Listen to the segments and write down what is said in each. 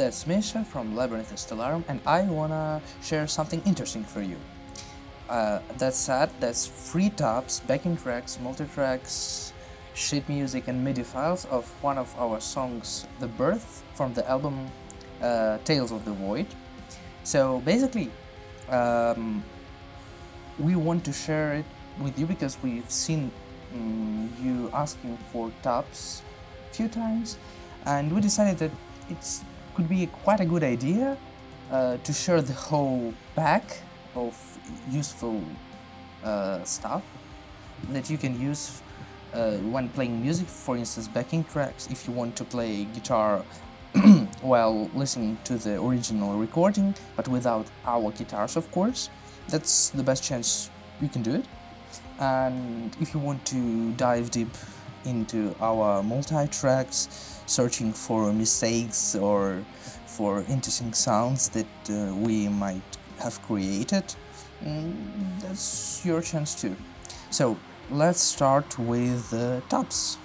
that's Misha from Labyrinthus Stellarum, and I wanna share something interesting for you. That's free tabs, backing tracks, multitracks, sheet music and MIDI files of one of our songs, The Birth, from the album Tales of the Void. So basically, we want to share it with you because we've seen you asking for tabs a few times, and we decided that it could be quite a good idea to share the whole pack of useful stuff that you can use when playing music. For instance, backing tracks, if you want to play guitar while listening to the original recording, but without our guitars, of course, that's the best chance you can do it. And if you want to dive deep into our multi-tracks, searching for mistakes or for interesting sounds that we might have created, that's your chance too. So let's start with tabs.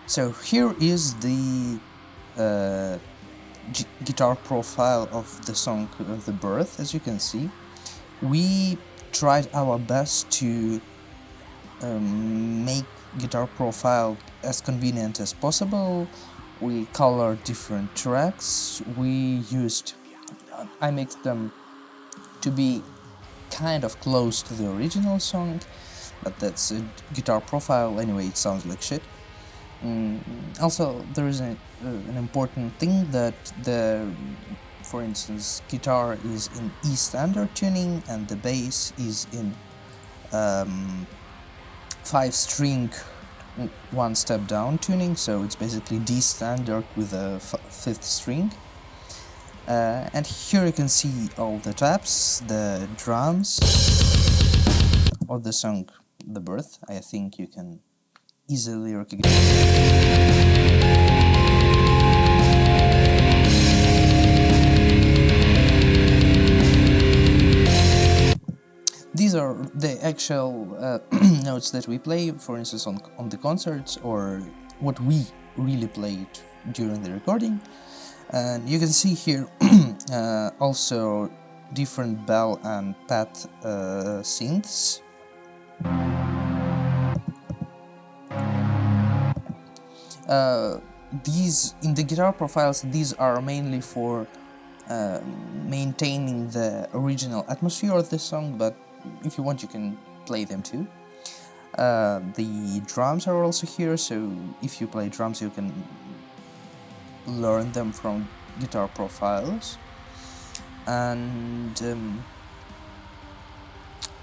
So here is the guitar profile of the song The Birth. As you can see, we tried our best to make guitar profile as convenient as possible. We colored different tracks. I mixed them to be kind of close to the original song, but that's a guitar profile anyway, it sounds like shit. Also, there is an important thing that for instance, guitar is in E standard tuning and the bass is in 5-string 1 step down tuning, so it's basically D standard with a 5th string. And here you can see all the tabs, the drums of the song The Birth. I think you can easily recognize. These are the actual notes that we play, for instance, on the concerts, or what we really played during the recording. And you can see here also different bell and pad synths. These, in the guitar profiles, these are mainly for maintaining the original atmosphere of the song, but if you want you can play them too. The drums are also here, so if you play drums you can learn them from guitar profiles. And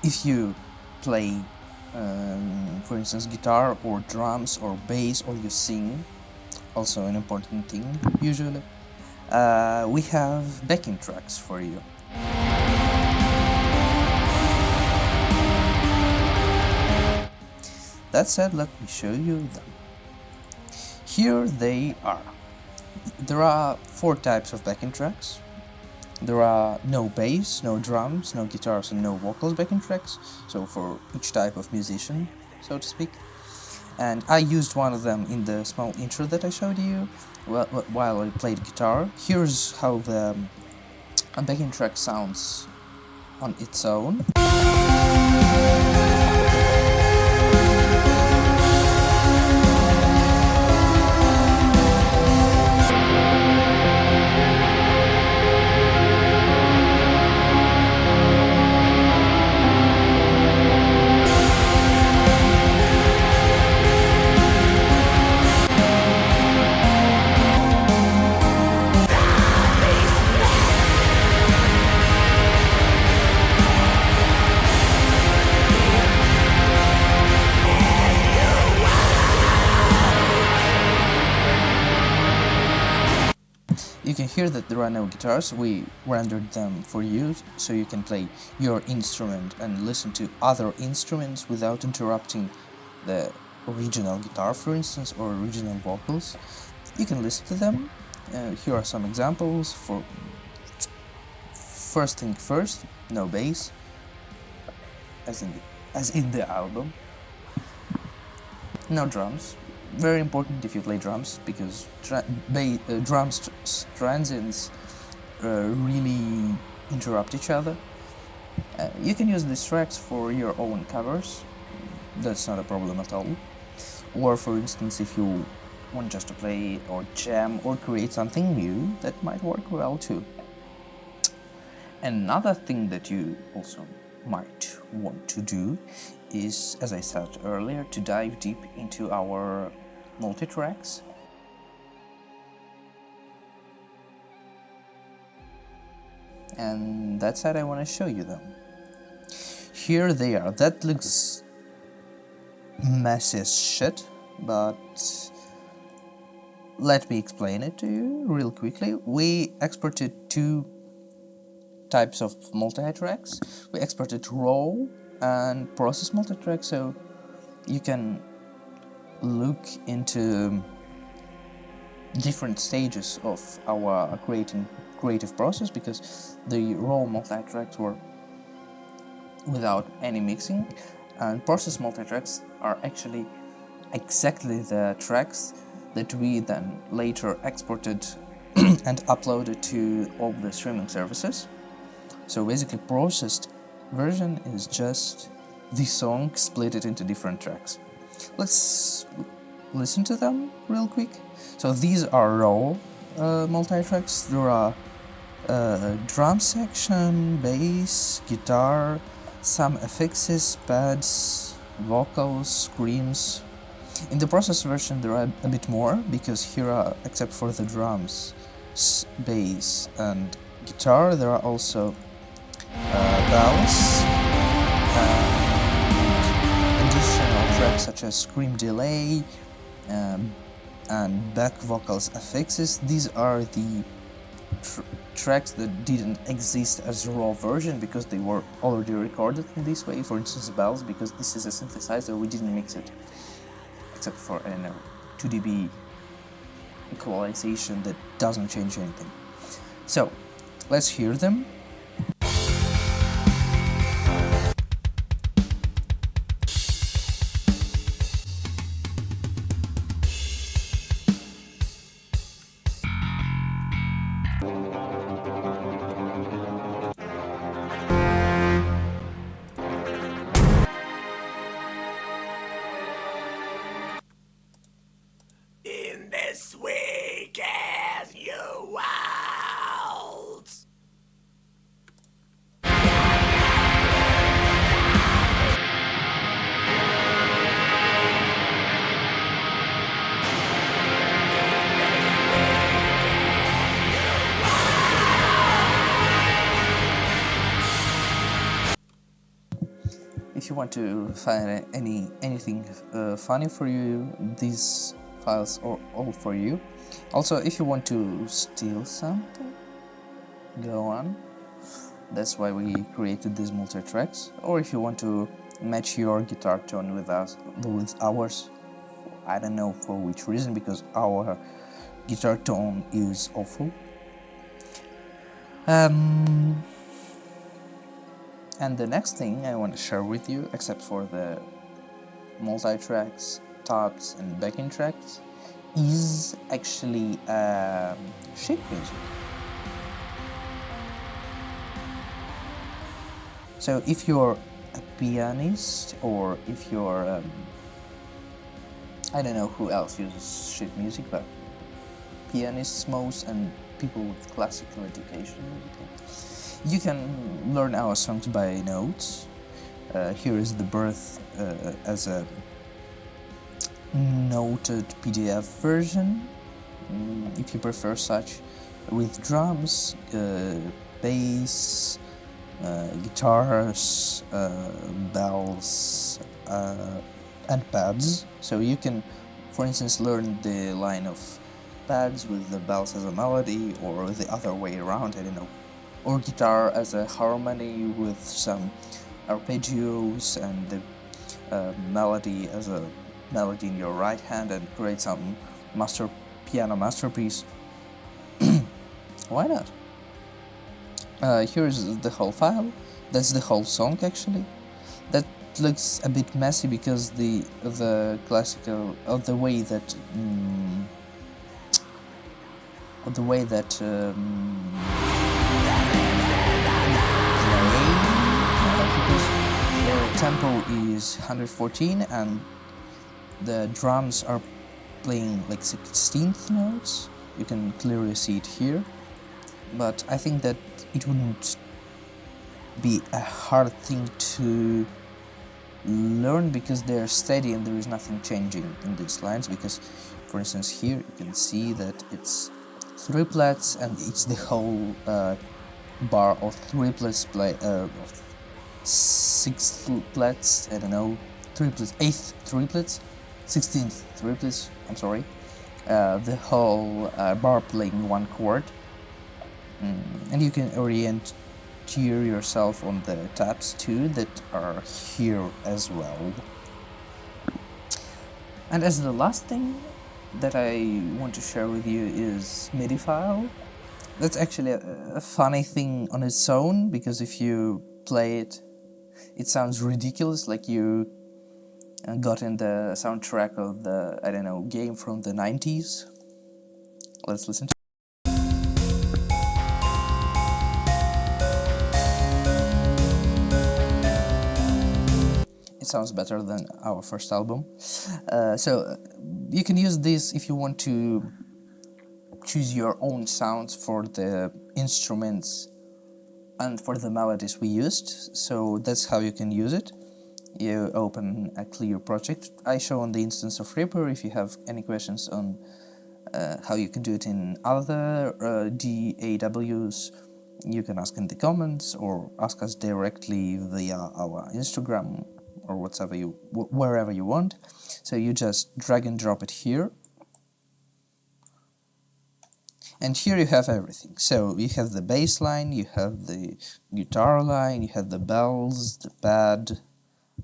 if you play for instance guitar or drums or bass, or you sing, also an important thing usually, we have backing tracks for you. That said, let me show you them. Here they are. There are 4 types of backing tracks. There are no bass, no drums, no guitars and no vocals backing tracks, so for each type of musician, so to speak. And I used one of them in the small intro that I showed you while I played guitar. Here's how the backing track sounds on its own. You can hear that there are no guitars. We rendered them for you so you can play your instrument and listen to other instruments without interrupting the original guitar, for instance, or original vocals. You can listen to them. Here are some examples. For first thing first, no bass, as in the album. no drums. Very important if you play drums, because drums transients really interrupt each other. You can use these tracks for your own covers, that's not a problem at all. Or for instance, if you want just to play or jam or create something new, that might work well too. Another thing that you also might want to do is, as I said earlier, to dive deep into our multitracks. And that said, I want to show you them. Here they are. That looks messy as shit, but let me explain it to you real quickly. We exported two types of multi-tracks. We exported raw and process multi-track, so you can look into different stages of our creative process, because the raw multi-tracks were without any mixing, and process multi-tracks are actually exactly the tracks that we then later exported and uploaded to all the streaming services. So basically, processed version is just the song split it into different tracks. Let's listen to them real quick. So these are raw multi-tracks. There are drum section, bass, guitar, some effects, pads, vocals, screams. In the process version there are a bit more, because here are, except for the drums, bass and guitar, there are also bells and additional tracks such as scream delay and back vocals effects. These are the tracks that didn't exist as a raw version because they were already recorded in this way. For instance, bells, because this is a synthesizer, we didn't mix it, except for, I don't know, 2 dB equalization that doesn't change anything. So let's hear them. In this weekend, you wild. If you want to find anything funny for you, these files are all for you. Also, if you want to steal something, go on. That's why we created these multi-tracks. Or if you want to match your guitar tone with ours, I don't know for which reason, because our guitar tone is awful. And the next thing I want to share with you, except for the multi-tracks, tops and backing tracks, is actually sheet music. So if you're a pianist, or if you're I don't know who else uses sheet music, but pianists most, and people with classical education, you can learn our songs by notes. Here is the birth as a noted PDF version, if you prefer such, with drums, bass, guitars, bells, and pads. So you can, for instance, learn the line of pads with the bells as a melody, or the other way around, I don't know. Or guitar as a harmony with some arpeggios, and the melody as a melody in your right hand, and create some piano masterpiece. Why not? Here's the whole file. That's the whole song actually. That looks a bit messy because the classical of the way that because the tempo is 114 and the drums are playing like 16th notes. You can clearly see it here, but I think that it wouldn't be a hard thing to learn because they're steady and there is nothing changing in these lines. Because, for instance, here you can see that it's triplets and it's the whole bar of triplets play of sixthplets, I don't know, triplets, eighth triplets, 16th triplets, I'm sorry, the whole bar playing one chord, and you can orienteer yourself on the tabs too that are here as well. And as the last thing that I want to share with you is MIDI file. That's actually a funny thing on its own, because if you play it, it sounds ridiculous, like you got in the soundtrack of the, I don't know, game from the 90s. Let's listen to it. It sounds better than our first album. So you can use this if you want to choose your own sounds for the instruments and for the melodies we used. So that's how you can use it. You open a clear project. I show on the instance of Reaper. If you have any questions on how you can do it in other DAWs, you can ask in the comments or ask us directly via our Instagram or wherever you want. So you just drag and drop it here. And here you have everything. So you have the bass line, you have the guitar line, you have the bells, the pad,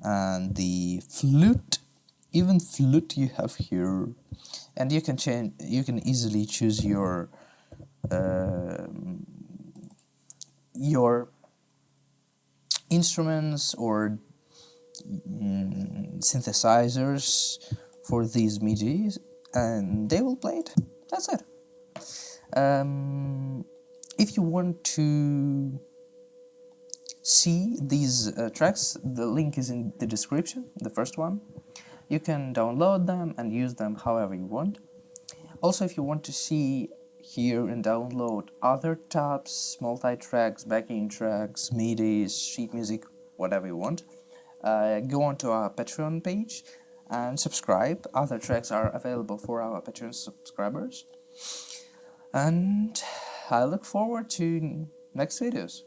and the flute. Even flute you have here. And you can change. You can easily choose your instruments or synthesizers for these MIDIs, and they will play it. That's it. If you want to see these tracks, the link is in the description, the first one. You can download them and use them however you want. Also, if you want to see, hear and download other tabs, multi-tracks, backing tracks, MIDIs, sheet music, whatever you want, go onto our Patreon page and subscribe. Other tracks are available for our Patreon subscribers. And I look forward to next videos.